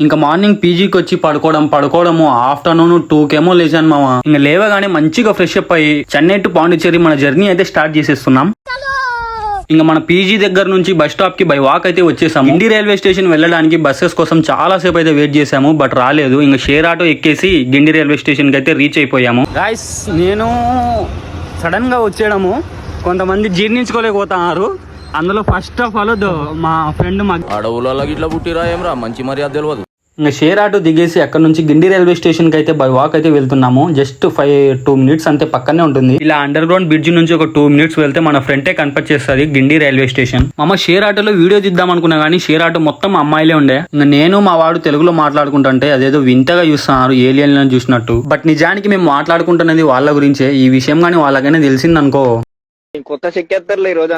ఇంకా మార్నింగ్ పీజీకి వచ్చి పడుకోవడము ఆఫ్టర్నూన్ 2కేమో లేచాను మామ. ఇంకా లేవగానే మంచిగా ఫ్రెష్ అప్ అయ్యి చెన్నై టు పాండిచ్చేరి మన జర్నీ అయితే స్టార్ట్ చేసేస్తున్నాం. ఇంకా మన పీజీ దగ్గర నుంచి బస్ స్టాప్ కి బై వాక్ అయితే వచ్చేసాము. గిండి రైల్వే స్టేషన్ వెళ్ళడానికి బస్సెస్ కోసం చాలా సేపు అయితే వెయిట్ చేసాము, బట్ రాలేదు. ఇంకా షేర్ ఆటో ఎక్కేసి గిండి రైల్వే స్టేషన్ కి అయితే రీచ్ అయిపోయాము. గాయ్స్, నేను సడన్ గా వచ్చేయడము కొంతమంది జీర్ణించుకోలేకపోతున్నారు. అందులో ఫస్ట్ ఆఫ్ ఆల్ మా ఫ్రెండ్ మా అడవులలో ఇట్లా పుట్టిరా ఏమరా మంచి మర్యాద తెలియదు. ఇంకా షేర్ ఆటో దిగేసి అక్కడ నుంచి గిండి రైల్వే స్టేషన్ కి అయితే బై వాక్ అయితే వెళ్తున్నాము. జస్ట్ 2 మినిట్స్ అంతే, పక్కనే ఉంటుంది. ఇలా అండర్ గ్రౌండ్ బ్రిడ్జ్ నుంచి ఒక 2 మినిట్స్ వెళ్తే మన ఫ్రంటే కనిపించేస్తుంది గిండి రైల్వే స్టేషన్. మామ షేర్ ఆటోలో వీడియో తీద్దాం అనుకున్నా కానీ షేర్ ఆటో మొత్తం అమ్మాయిలే ఉండే. ఇంకా నేను మా వాడు తెలుగులో మాట్లాడుకుంటుంటే అదేదో వింతగా చూస్తున్నారు, ఏలియన్ చూసినట్టు. బట్ నిజానికి మేము మాట్లాడుకుంటున్నది వాళ్ళ గురించే. ఈ విషయం కానీ వాళ్ళకైనా తెలిసిందనుకో.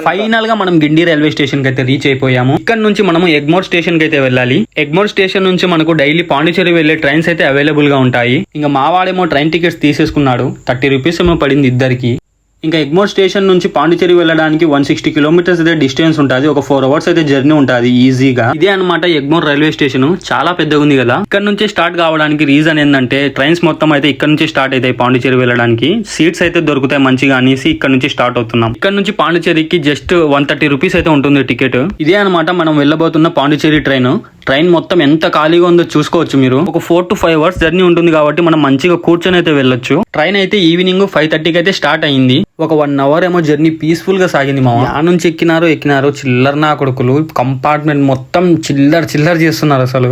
ఫైనల్ గా మనం గిండి రైల్వే స్టేషన్ కి అయితే రీచ్ అయిపోయాము. ఇక్కడ నుంచి మనము ఎగ్మోర్ స్టేషన్ కి అయితే వెళ్ళాలి. ఎగ్మోర్ స్టేషన్ నుంచి మనకు డైలీ పాండిచ్చేరి వెళ్లే ట్రైన్స్ అయితే అవైలబుల్ గా ఉంటాయి. ఇంకా మా వాడేమో ట్రైన్ టికెట్స్ తీసేసుకున్నాడు. 30 రూపీస్ ఏమో పడింది ఇద్దరికి. ఇంకా ఎగ్మోర్ స్టేషన్ నుంచి పాండిచ్చేరి వెళ్ళడానికి 160 కిలోమీటర్స్ అయితే డిస్టెన్స్ ఉంటుంది. ఒక 4 అవర్స్ అయితే జర్నీ ఉంటుంది ఈజీగా. ఇదే అనమాట ఎగ్మోర్ రైల్వే స్టేషన్. చాలా పెద్దగా ఉంది కదా. ఇక్కడ నుంచి స్టార్ట్ కావడానికి రీజన్ ఏంటంటే ట్రైన్స్ మొత్తం అయితే ఇక్కడ నుంచి స్టార్ట్ అవుతాయి పాండిచ్చేరి వెళ్ళడానికి. సీట్స్ అయితే దొరుకుతాయి మంచిగా అనేసి ఇక్కడ నుంచి స్టార్ట్ అవుతున్నాం. ఇక్కడ నుంచి పాండిచ్చేరికి జస్ట్ 130 రూపీస్ అయితే ఉంటుంది టికెట్. ఇదే అనమాట మనం వెళ్ళబోతున్న పాండిచ్చేరి ట్రైన్ మొత్తం ఎంత ఖాళీగా ఉందో చూసుకోవచ్చు మీరు. ఒక 4 to 5 అవర్స్ జర్నీ ఉంటుంది కాబట్టి మనం మంచిగా కూర్చొని అయితే వెళ్ళొచ్చు. ట్రైన్ అయితే ఈవినింగ్ 5:30కి అయితే స్టార్ట్ అయింది. ఒక 1 అవర్ ఏమో జర్నీ పీస్ఫుల్ గా సాగింది మామ. ఆ నుంచి ఎక్కినారు చిల్లర నా కొడుకులు. కంపార్ట్మెంట్ మొత్తం చిల్లర చేస్తున్నారు అసలు.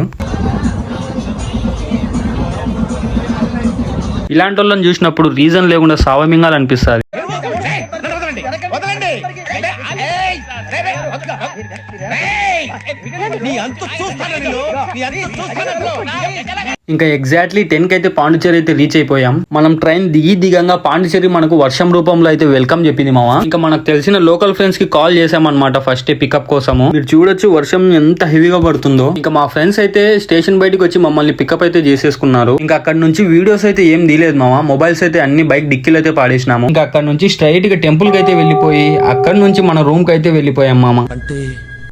ఇలాంటి వాళ్ళని చూసినప్పుడు రీజన్ లేకుండా సావమింగాలనిపిస్తుంది. ఇంకా ఎగ్జాక్ట్లీ 10కి అయితే పాండిచ్చేరి అయితే రీచ్ అయిపోయాం. మనం ట్రైన్ దిగంగా పాండిచ్చేరి మనకు వర్షం రూపంలో అయితే వెల్కమ్ చెప్పింది మామ. ఇంకా మనకు తెలిసిన లోకల్ ఫ్రెండ్స్ కి కాల్ చేసామన్నమాట ఫస్ట్ పికప్ కోసము. మీరు చూడొచ్చు వర్షం ఎంత హెవీగా పడుతుందో. ఇంకా మా ఫ్రెండ్స్ అయితే స్టేషన్ బయటకు వచ్చి మమ్మల్ని పికప్ అయితే చేసేసుకున్నారు. ఇంకా అక్కడ నుంచి వీడియోస్ అయితే ఏం తీయలేదు మామ. మొబైల్స్ అయితే అన్ని బైక్ డిక్కీలు అయితే పాడేసినాము. ఇంకా అక్కడ నుంచి స్ట్రైట్ గా టెంపుల్ కి అయితే వెళ్ళిపోయి అక్కడ నుంచి మన రూమ్ కి అయితే వెళ్ళిపోయాం మామ. అంటే